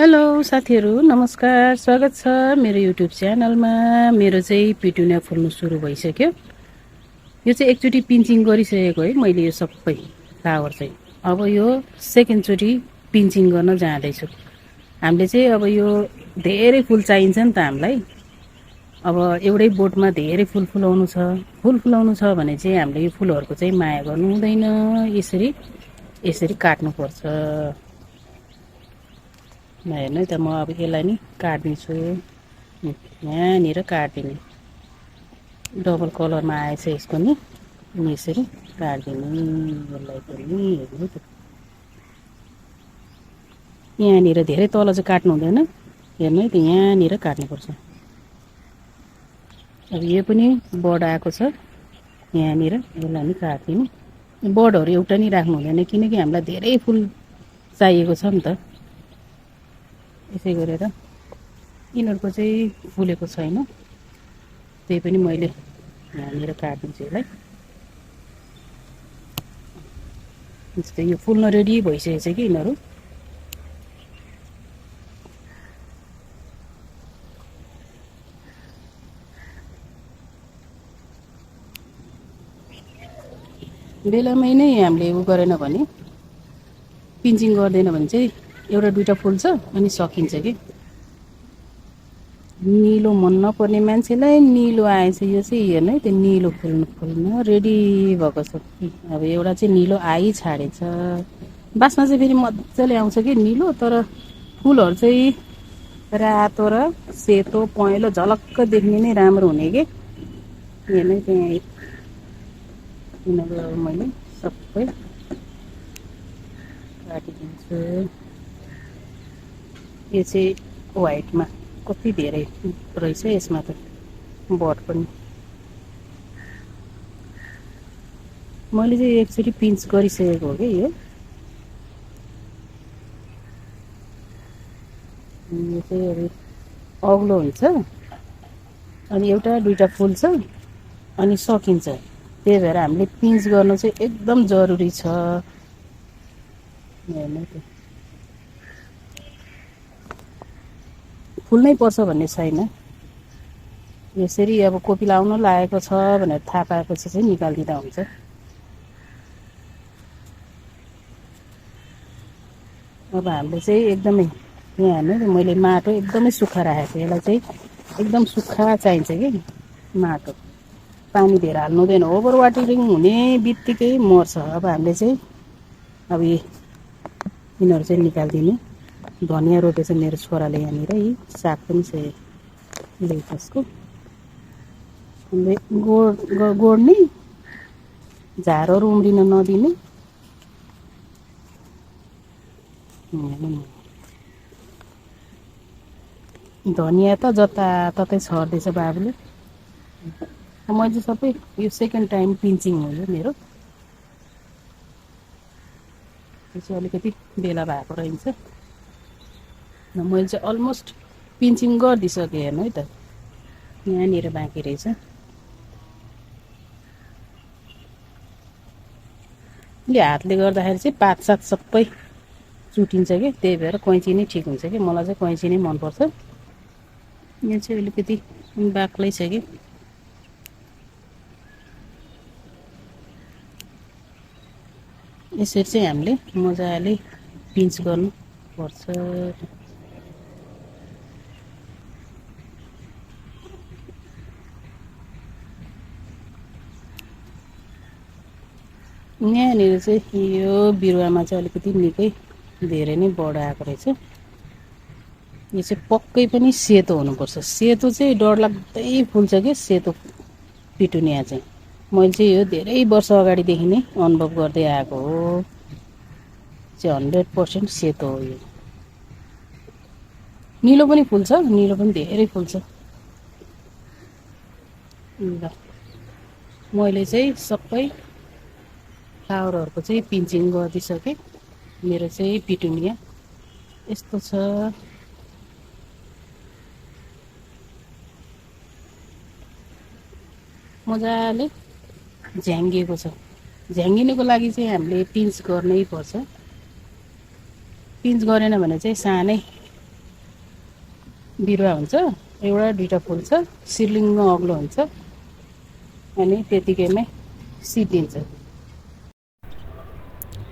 Hello साथीहरू, नमस्कार। स्वागत छ मेरो युट्युब च्यानलमा। मेरो चाहिँ पिटुनिया फुल्नु सुरु भइसक्यो। यो चाहिँ एकचोटि पिन्चिङ गरिसकेको है मैले यो सबै फ्लावर चाहिँ। अब यो सेकेन्डचोटि पिन्चिङ गर्न जाँदैछु। हामीले चाहिँ अब यो धेरै फुल चाहिन्छ नि त हामीलाई। अब एउटै बोटमा धेरै फुल फुलाउनु छ भने चाहिँ हामीले यो फुलहरूको चाहिँ माया गर्नु हुँदैन। यसरी काट्नुपर्छ। हेर्नु है त, म अब यसलाई नि काट्दिन्छु। यहाँनिर काटिदिने डबल कलरमा आएछ यसको नि। यसरी काटिदिने यसलाई पनि। हेर्नु त, यहाँनिर धेरै तल चाहिँ काट्नु हुँदैन। हेर्नु है त, यहाँनिर काट्नुपर्छ। अब यो पनि बड आएको छ यहाँनिर, यसलाई नि काटिदिने। बडहरू एउटा नि राख्नु हुँदैन किनकि हामीलाई धेरै फुल चाहिएको छ नि त। यसै गरेर यिनीहरूको चाहिँ फुलेको छैन, त्यही पनि मैले यहाँनिर काटिदिन्छु यसलाई। जस्तै यो फुल्न रेडी भइसकेको छ कि यिनीहरू। बेलामै नै हामीले उ गरेन भने, पिन्चिङ गर्दैन भने चाहिँ एउटा दुइटा फुल्छ अनि सकिन्छ कि। निलो मन नपर्ने मान्छेलाई निलो आएछ। यो चाहिँ हेर्नु है, त्यो निलो फुल्न रेडी भएको छ। अब एउटा चाहिँ निलो आइछाडेछ। बासमा चाहिँ फेरि मजाले आउँछ कि निलो, तर फुलहरू चाहिँ रातो र सेतो पहेँलो झलक्क देख्ने नै राम्रो हुने कि। हेर्नु त्यहाँ यिनीहरू अब मैले सबै काटिदिन्छु। यो चाहिँ व्हाइटमा कति धेरै रहेछ यसमा त बड पनि। मैले चाहिँ एकचोटि पिन्च गरिसकेको हो कि यो चाहिँ अब अग्लो हुन्छ अनि एउटा दुइटा फुल्छ अनि सकिन्छ। त्यही भएर हामीले पिन्च गर्नु चाहिँ एकदम जरुरी छ। हेर्नु त, फुल्नै पर्छ भन्ने छैन। यसरी अब कोपी लाउन लागेको छ भनेर थाहा पाएपछि चाहिँ निकालिदिँदा हुन्छ। अब हामीले चाहिँ एकदमै यहाँ हेर्नु, मैले माटो एकदमै सुक्खा राखेको छु। यसलाई चाहिँ एकदम सुक्खा चाहिन्छ कि माटो। पानी धेर हाल्नु हुँदैन, ओभर वाटरिङ हुने बित्तिकै मर्छ। अब हामीले चाहिँ अब यिनीहरू चाहिँ निकालिदिने। धनियाँ रोपेछ मेरो छोराले यहाँनिर। यी साग पनि छ लेखसको। गोड्ने, झारहरू उम्रिन नदिने। धनियाँ त जताततै छर्दैछ बाबुले। मैले चाहिँ सबै यो सेकेन्ड टाइम पिन्चिङ हो यो मेरो। यो चाहिँ अलिकति बेला भएको रहन्छ। मैले चाहिँ अलमोस्ट पिन्चिङ गरिदिइसकेँ। हेर्नु है त, यहाँनिर बाँकी रहेछ। हातले गर्दाखेरि चाहिँ पातसात सबै चुटिन्छ कि, त्यही भएर कैँची नै ठिक हुन्छ कि। मलाई चाहिँ कैँची नै मनपर्छ। यो चाहिँ अलिकति बाक्लै छ कि। यसरी चाहिँ हामीले मजाले पिन्च गर्नुपर्छ। यहाँनिर चाहिँ यो बिरुवामा चाहिँ अलिकति निकै धेरै नै बड आएको रहेछ। यो चाहिँ पक्कै पनि सेतो हुनुपर्छ। सेतो चाहिँ डरलाग्दै फुल्छ कि सेतो पिटुनिया चाहिँ। मैले चाहिँ यो धेरै वर्ष अगाडिदेखि नै अनुभव गर्दै आएको हो। चाहिँ 100% सेतो हो यो। निलो पनि फुल्छ, निलो पनि धेरै फुल्छ। ल, मैले चाहिँ सबै फ्लावरहरूको चाहिँ पिन्चिङ गरिदिइसकेँ। मेरो चाहिँ पिटुनिया यस्तो छ। मजाले झ्याङ्गिएको छ। झ्याङ्गिनुको लागि चाहिँ हामीले पिन्च गर्नै पर्छ। पिन्च गरेन भने चाहिँ सानै बिरुवा हुन्छ, एउटा दुईटा फुल्छ, सिर्लिङ्ग अग्लो हुन्छ अनि त्यतिकैमै सिद्धिन्छ।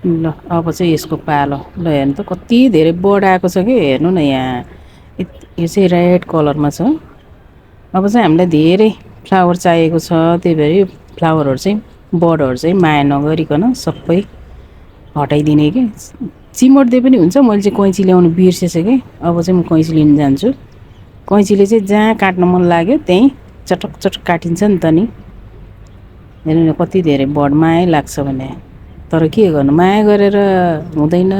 ल अब चाहिँ यसको पालो। ल हेर्नु त कति धेरै बढ आएको छ कि, हेर्नु न यहाँ यो चाहिँ रेड कलरमा छ। अब चाहिँ हामीलाई धेरै फ्लावर चाहिएको छ, त्यही भएर यो फ्लावरहरू चाहिँ बडहरू चाहिँ माया नगरिकन सबै हटाइदिने कि। चिमोट्दै पनि हुन्छ, मैले चाहिँ कैँची ल्याउनु बिर्सेछु कि। अब चाहिँ म कैँची लिन जान्छु। कैँचीले चाहिँ जहाँ काट्न मन लाग्यो त्यहीँ चटक चटक काटिन्छ नि त नि। हेर्नु न कति धेरै बड, माया लाग्छ भने। तर के गर्नु, माया गरेर हुँदैन।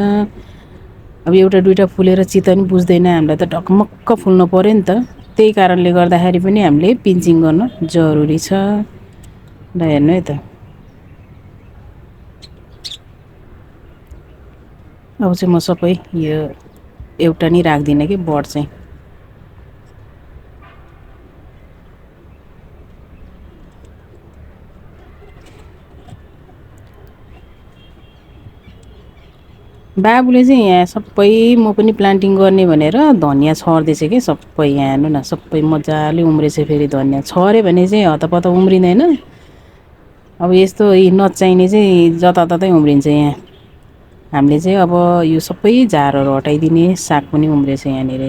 अब एउटा दुईटा फुलेर चित्त नि बुझ्दैन, हामीलाई त ढकमक्क फुल्नु पऱ्यो नि त। त्यही कारणले गर्दाखेरि पनि हामीले पिन्चिङ गर्न जरुरी छ। ल हेर्नु है त। अब चाहिँ म सबै यो एउटा नि राख्दिनँ कि बड चाहिँ। बाबुले चाहिँ यहाँ सबै म पनि प्लान्टिङ गर्ने भनेर धनियाँ छर्दैछ कि सबै। यहाँ हेर्नु न सबै मजाले उम्रेछ। फेरि धनियाँ छर्यो भने चाहिँ हतपत उम्रिँदैन। अब यस्तो नचाहिने चाहिँ जताततै उम्रिन्छ यहाँ। हामीले चाहिँ अब यो सबै झारहरू हटाइदिने। साग पनि उम्रेछ यहाँनिर,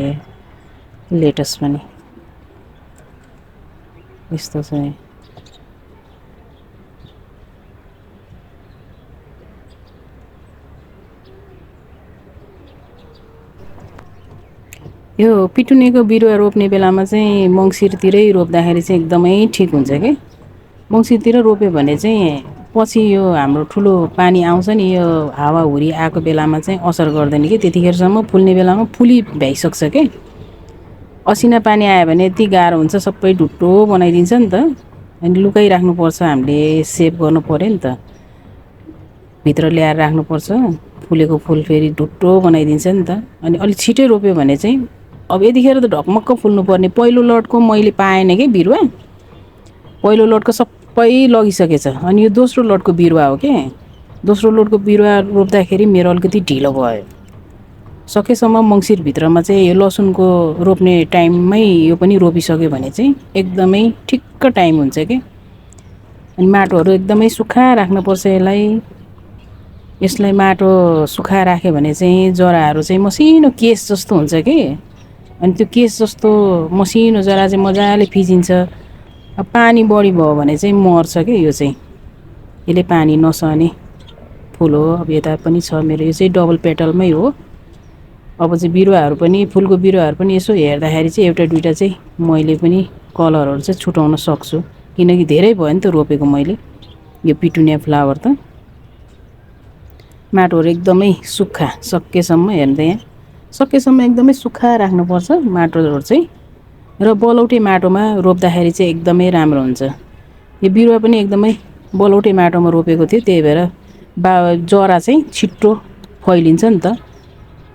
लेटस पनि यस्तो छ। यो पिटुनियाको बिरुवा रोप्ने बेलामा चाहिँ मङ्सिरतिरै रोप्दाखेरि चाहिँ एकदमै ठिक हुन्छ कि। मङ्सिरतिर रोप्यो भने चाहिँ पछि यो हाम्रो ठुलो पानी आउँछ नि, यो हावाहुरी आएको बेलामा चाहिँ असर गर्दैन कि। त्यतिखेरसम्म फुल्ने बेलामा फुली भ्याइसक्छ कि। असिना पानी आयो भने यति गाह्रो हुन्छ, सबै ढुट्टो बनाइदिन्छ नि त। अनि लुकाइराख्नुपर्छ, हामीले सेभ गर्नु पऱ्यो नि त। भित्र ल्याएर राख्नुपर्छ। फुलेको फुल फेरि ढुट्टो बनाइदिन्छ नि त। अनि अलिक छिटै रोप्यो भने चाहिँ अब यतिखेर त ढकमक्क फुल्नुपर्ने। पहिलो लटको मैले पाएन कि बिरुवा, पहिलो लटको सबै लगिसकेछ। अनि यो दोस्रो लटको बिरुवा हो कि। दोस्रो लटको बिरुवा रोप्दाखेरि मेरो अलिकति ढिलो भयो। सकेसम्म मङ्सिरभित्रमा चाहिँ यो लसुनको रोप्ने टाइममै यो पनि रोपिसक्यो भने चाहिँ एकदमै ठिक्क टाइम हुन्छ कि। अनि माटोहरू एकदमै सुक्खा राख्नुपर्छ यसलाई माटो सुक्खा राख्यो भने चाहिँ जराहरू चाहिँ मसिनो केस जस्तो हुन्छ कि। अनि त्यो केस जस्तो मसिनो जरा चाहिँ मजाले फिजिन्छ। अब पानी बढी भयो भने चाहिँ मर्छ कि। यो चाहिँ यसले पानी नसहने फुल हो। अब यता पनि छ मेरो, यो चाहिँ डबल पेटलमै हो। अब चाहिँ बिरुवाहरू पनि, फुलको बिरुवाहरू पनि यसो हेर्दाखेरि चाहिँ एउटा दुईटा चाहिँ मैले पनि कलरहरू चाहिँ छुटाउन सक्छु, किनकि धेरै भयो नि त रोपेको मैले यो पिटुनिया फ्लावर त। माटोहरू एकदमै सुक्खा सकेसम्म, हेर्दै यहाँ सकेसम्म एकदमै सुक्खा राख्नुपर्छ माटोहरू चाहिँ। र बलौटे माटोमा रोप्दाखेरि चाहिँ एकदमै राम्रो हुन्छ। यो बिरुवा पनि एकदमै बलौटे माटोमा रोपेको थियो, त्यही भएर जरा चाहिँ छिट्टो फैलिन्छ नि त।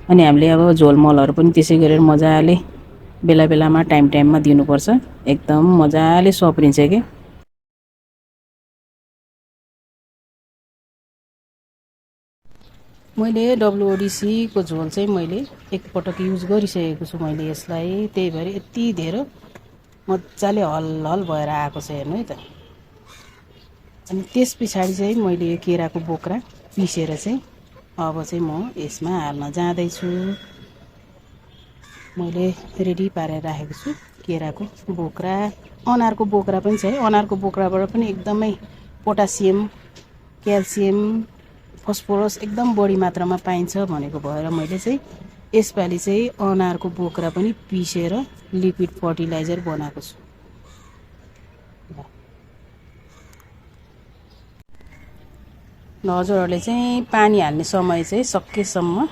अनि हामीले अब झोलमलहरू पनि त्यसै गरेर मजाले बेला बेलामा टाइममा दिनुपर्छ। एकदम मजाले सप्रिन्छ कि। मैले डब्लुओडिसीको झोल चाहिँ मैले एकपटक युज गरिसकेको छु मैले यसलाई। त्यही भएर यति धेरै मजाले हल भएर आएको छ, हेर्नु है त। अनि त्यस पछाडि चाहिँ मैले यो केराको बोक्रा पिसेर चाहिँ अब चाहिँ म यसमा हाल्न जाँदैछु। मैले रेडी पारेर राखेको छु केराको बोक्रा। अनारको बोक्रा पनि छ है। अनारको बोक्राबाट पनि एकदमै पोटासियम, क्याल्सियम, फस्फोरस एकदम बढी मात्रामा पाइन्छ भनेको भएर मैले चाहिँ यसपालि चाहिँ अनारको बोक्रा पनि पिसेर लिक्विड फर्टिलाइजर बनाएको छु। हजुरहरूले चाहिँ पानी हाल्ने समय चाहिँ सकेसम्म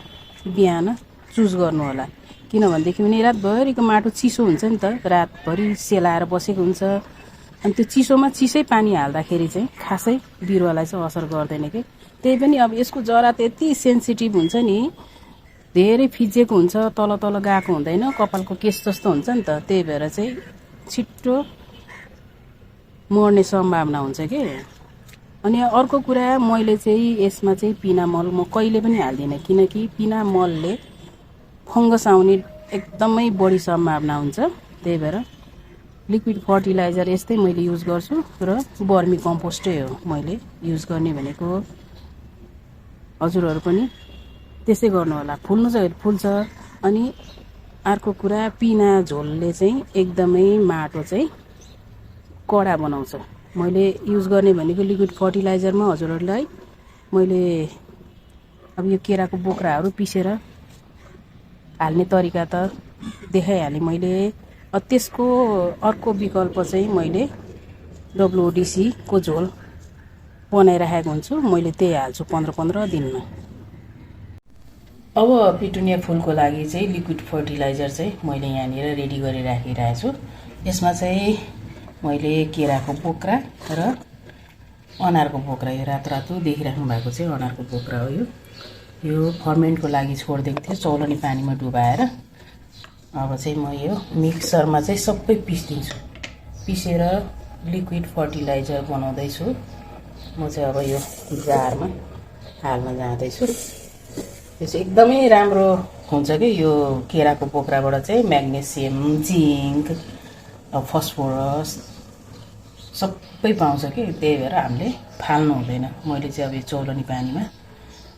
बिहान चुज गर्नु होला, किनभनेदेखि पनि रातभरिको माटो चिसो हुन्छ नि त, रातभरि सेलाएर बसेको हुन्छ। अनि त्यो चिसोमा चिसै पानी हाल्दाखेरि चाहिँ खासै बिरुवालाई चाहिँ असर गर्दैन कि। त्यही पनि अब यसको जरा त यति सेन्सिटिभ हुन्छ नि, धेरै फिजिएको हुन्छ, तल तल गएको हुँदैन, कपालको केस जस्तो हुन्छ नि त। त्यही भएर चाहिँ छिट्टो मर्ने सम्भावना हुन्छ कि। अनि अर्को कुरा, मैले चाहिँ यसमा चाहिँ पिना मल म कहिले पनि हाल्दिनँ, किनकि पिना मलले फङ्गस आउने एकदमै बढी सम्भावना हुन्छ। त्यही भएर लिक्विड फर्टिलाइजर यस्तै मैले युज गर्छु र बर्मी कम्पोस्टै हो मैले युज गर्ने भनेको। हजुरहरू पनि त्यसै गर्नु होला। फुल्नु चाहिँ फुल्छ। अनि अर्को कुरा पिना झोलले चाहिँ एकदमै माटो चाहिँ कडा बनाउँछ। मैले युज गर्ने भनेको लिक्विड फर्टिलाइजरमा हजुरहरूलाई मैले अब यो केराको बोक्राहरू पिसेर हाल्ने तरिका त देखाइहालेँ मैले। त्यसको अर्को विकल्प चाहिँ मैले WODC को झोल बनाइराखेको हुन्छु। मैले त्यही हाल्छु 15-15 दिनमा। अब पिटुनिया फुलको लागि चाहिँ लिक्विड फर्टिलाइजर चाहिँ मैले यहाँनिर रेडी गरिराखिरहेको छु। यसमा चाहिँ मैले केराको बोक्रा र अनारको बोक्रा, यो रातो रातो देखिराख्नु भएको चाहिँ अनारको बोक्रा हो। यो फर्मेन्टको लागि छोडिदिएको थिएँ चौलनी पानीमा डुबाएर। अब चाहिँ म यो मिक्सरमा चाहिँ सबै पिसिदिन्छु। पिसेर लिक्विड फर्टिलाइजर बनाउँदैछु। म चाहिँ अब यो जारमा हाल्न जाँदैछु। यो चाहिँ एकदमै राम्रो हुन्छ कि यो केराको बोक्राबाट चाहिँ म्याग्नेसियम, जिङ्क, फस्फोरस सबै पाउँछ कि। त्यही भएर हामीले फाल्नु हुँदैन। मैले चाहिँ अब यो चौलनी पानीमा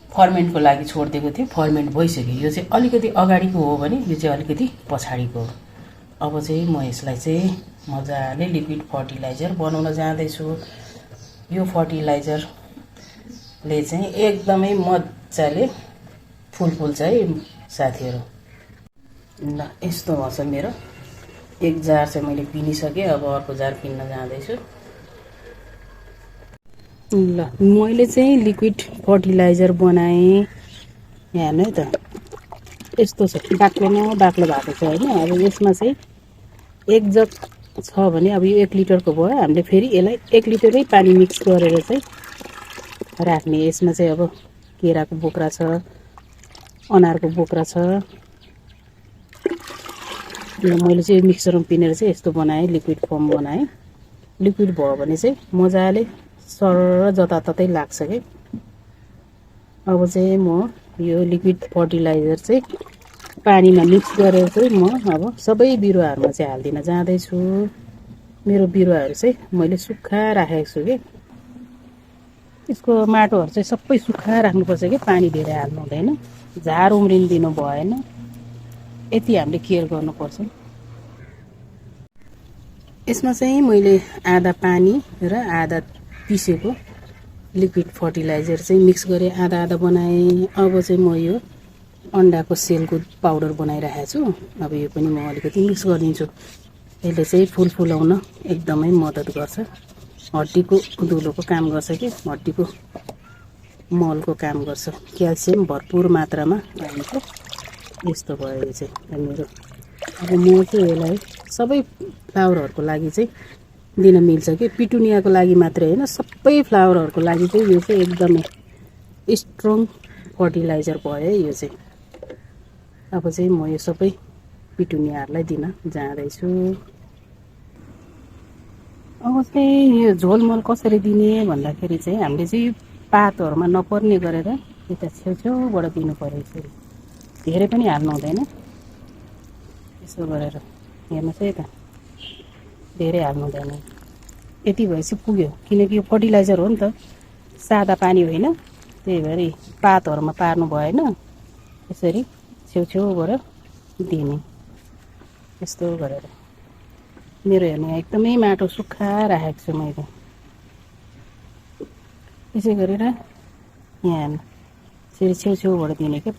फर्मेन्टको लागि छोडिदिएको थिएँ। फर्मेन्ट भइसक्यो। यो चाहिँ अलिकति अगाडिको हो भने यो चाहिँ अलिकति पछाडिको हो। अब चाहिँ म यसलाई चाहिँ मजाले लिक्विड फर्टिलाइजर बनाउन जाँदैछु। यो फर्टिलाइजरले चाहिँ एकदमै मजाले फुल फुल्छ है साथीहरू। ल यस्तो भन्छ मेरो एक जार चाहिँ मैले पिनिसकेँ। अब अर्को जार पिन्न जाँदैछु। ल मैले चाहिँ लिक्विड फर्टिलाइजर बनाएँ। हेर्नु है त यस्तो छ, बाक्लो न बाक्लो भएको छ होइन। अब यसमा चाहिँ 1 जग छ भने अब यो 1 लिटरको भयो। हामीले फेरि यसलाई 1 लिटरै पानी मिक्स गरेर चाहिँ राख्ने। यसमा चाहिँ अब केराको बोक्रा छ, अनारको बोक्रा छ। मैले चाहिँ मिक्सरमा पिनेर चाहिँ यस्तो बनाएँ, लिक्विड फर्म बनाएँ। लिक्विड भयो भने चाहिँ मजाले सर जताततै लाग्छ कि। अब चाहिँ म यो लिक्विड फर्टिलाइजर चाहिँ पानीमा मिक्स गरेर चाहिँ म अब सबै बिरुवाहरूमा चाहिँ हालिदिन जाँदैछु। मेरो बिरुवाहरू चाहिँ मैले सुक्खा राखेको छु कि। यसको माटोहरू चाहिँ सबै सुक्खा राख्नुपर्छ कि, पानी धेरै हाल्नु हुँदैन, झार उम्रिन दिनु भएन। यति हामीले केयर गर्नुपर्छ। यसमा चाहिँ मैले आधा पानी र आधा पिसेको लिक्विड फर्टिलाइजर चाहिँ मिक्स गरेँ, आधा आधा बनाएँ। अब चाहिँ म यो अन्डाको सेलको पाउडर बनाइरहेको छु। अब यो पनि म अलिकति मिक्स गरिदिन्छु। यसले चाहिँ फुल फुलाउन एकदमै मद्दत गर्छ। हड्डीको दुलोको काम गर्छ कि, हड्डीको मलको काम गर्छ। क्याल्सियम भरपुर मात्रामा पाइन्छ। यस्तो भयो यो चाहिँ मेरो। अब म चाहिँ यसलाई सबै फ्लावरहरूको लागि चाहिँ दिन मिल्छ कि। पिटुनियाको लागि मात्रै होइन, सबै फ्लावरहरूको लागि चाहिँ यो चाहिँ एकदमै स्ट्रङ फर्टिलाइजर भयो यो चाहिँ। अब चाहिँ म यो सबै पिटुनियाहरूलाई दिन जाँदैछु। अब चाहिँ यो झोलमल कसरी दिने भन्दाखेरि चाहिँ हामीले चाहिँ पातहरूमा नपर्ने गरेर यता छेउछेउबाट दिनु पर्यो। यसरी धेरै पनि हाल्नु हुँदैन। यसो गरेर हेर्नुहोस् है त, धेरै हाल्नु हुँदैन। यति भएपछि पुग्यो, किनकि यो फर्टिलाइजर हो नि त, सादा पानी होइन। त्यही भएर पातहरूमा पार्नु भएन। यसरी छेउछेउबाट दिने। यस्तो गरेर मेरो हेर्नु एकदमै माटो सुक्खा राखेको छु मैले। यसै गरेर यहाँ फेरि छेउछेउबाट दिने क्या।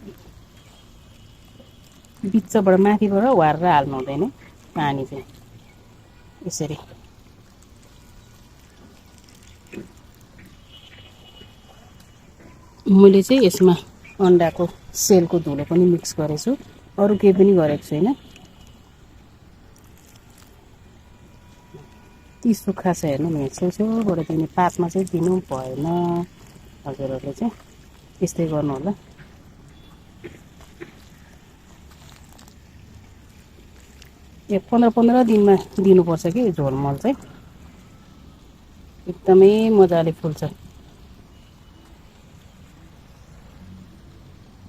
बिचबाट माथिबाट वारेर हाल्नु हुँदैन पानी चाहिँ। यसरी मैले चाहिँ यसमा अन्डाको सेलको धुलो पनि मिक्स गरेछु, अरू केही पनि गरेको छैन। ती सुक्खा छ हेर्नु नि, छेउछेउबाट दिने, पातमा चाहिँ दिनु भएन। हजुरहरूले चाहिँ त्यस्तै गर्नु होला। यो 15-15 दिनमा दिनुपर्छ कि झोलमल चाहिँ, एकदमै मजाले फुल्छ।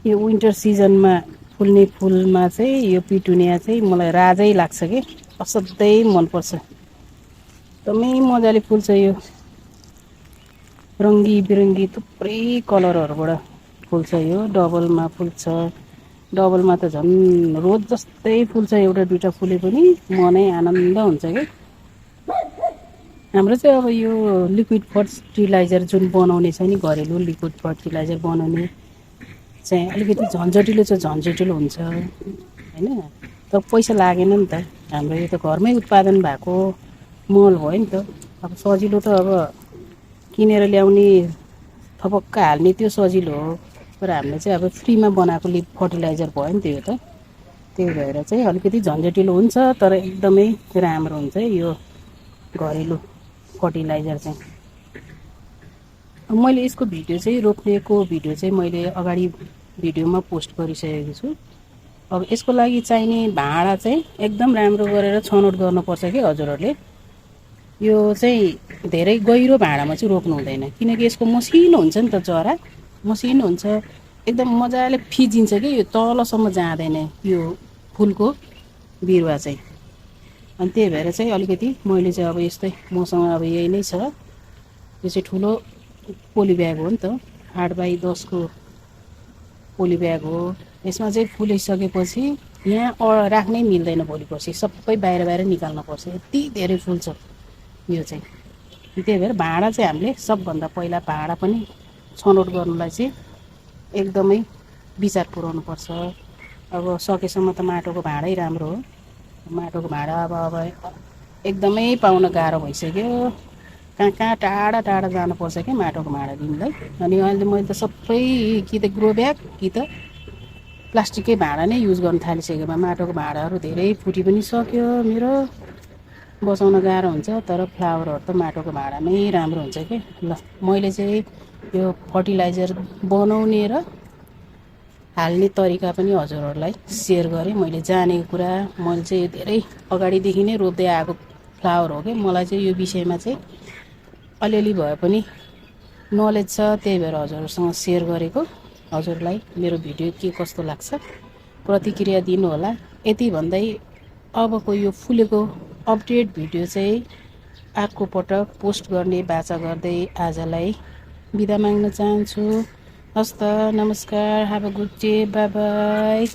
यो विन्टर सिजनमा फुल्ने फुलमा चाहिँ यो पिटुनिया चाहिँ मलाई राजै लाग्छ कि असाध्यै मनपर्छ। एकदमै मजाले फुल्छ यो रङ्गी बिरङ्गी थुप्रै कलरहरूबाट फुल्छ। यो डबलमा फुल्छ, डबलमा त झन् रोज जस्तै फुल्छ। एउटा दुइटा फुले पनि मनै आनन्द हुन्छ कि। हाम्रो चाहिँ अब यो लिक्विड फर्टिलाइजर जुन बनाउने छ नि, घरेलु लिक्विड फर्टिलाइजर बनाउने चाहिँ अलिकति झन्झटिलो चाहिँ झन्झटिलो हुन्छ होइन, तर पैसा लागेन नि त। हाम्रो यो त घरमै उत्पादन भएको मल भयो नि त। अब सजिलो त अब किनेर ल्याउने थपक्क हाल्ने त्यो सजिलो हो, तर हामीले चाहिँ अब फ्रीमा बनाएको फर्टिलाइजर भयो नि त यो त। त्यही भएर चाहिँ अलिकति झन्झटिलो हुन्छ, तर एकदमै राम्रो हुन्छ यो घरेलु फर्टिलाइजर चाहिँ। मैले यसको भिडियो चाहिँ रोप्नेको भिडियो चाहिँ मैले अगाडि भिडियोमा पोस्ट गरिसकेको छु। अब यसको लागि चाहिने भाँडा चाहिँ एकदम राम्रो गरेर छनौट गर्नुपर्छ कि हजुरहरूले। यो चाहिँ धेरै गहिरो भाँडामा चाहिँ रोप्नु हुँदैन, किनकि यसको मसिनो हुन्छ नि त, जरा मसिनो हुन्छ, एकदम मजाले फिजिन्छ कि यो तलसम्म जाँदैन यो फुलको बिरुवा चाहिँ। अनि त्यही भएर चाहिँ अलिकति मैले चाहिँ अब यस्तै मसँग अब यही नै छ। यो चाहिँ ठुलो पोली ब्याग हो नि त, 8 बाई 10 को पोली ब्याग हो। यसमा चाहिँ फुलिसकेपछि यहाँ राख्नै मिल्दैन, भोलिपर्सि सबै बाहिर बाहिर निकाल्नुपर्छ, यति धेरै फुल्छ यो चाहिँ। त्यही भएर भाँडा चाहिँ हामीले सबभन्दा पहिला भाँडा पनि छनौट गर्नुलाई चाहिँ एकदमै विचार पुर्याउनुपर्छ। अब सकेसम्म त माटोको भाँडै राम्रो हो। माटोको भाँडा अब एकदमै पाउन गाह्रो भइसक्यो, कहाँ कहाँ टाढा टाढा जानुपर्छ कि माटोको भाँडा दिनलाई। अनि अहिले मैले त सबै कि त ग्रो ब्याग कि त प्लास्टिकै भाँडा नै युज गर्न थालिसकेमा माटोको भाँडाहरू धेरै फुटी पनि सक्यो मेरो, बचाउन गाह्रो हुन्छ। तर फ्लावरहरू त माटोको भाँडामै राम्रो हुन्छ कि। ल मैले चाहिँ यो फर्टिलाइजर बनाउने र हाल्ने तरिका पनि हजुरहरूलाई सेयर गरेँ। मैले जानेको कुरा, मैले चाहिँ धेरै अगाडिदेखि नै रोप्दै आएको फ्लावर हो कि, मलाई चाहिँ यो विषयमा चाहिँ अलिअलि भए पनि नलेज छ, त्यही भएर हजुरहरूसँग सेयर गरेको। हजुरलाई मेरो भिडियो के कस्तो लाग्छ प्रतिक्रिया दिनुहोला। यति भन्दै अबको यो फुलेको अपडेट भिडियो चाहिँ अर्को पटक पोस्ट गर्ने बाचा गर्दै आजलाई बिदा माग्न चाहन्छु। हस्त, नमस्कार, have a good day, by by.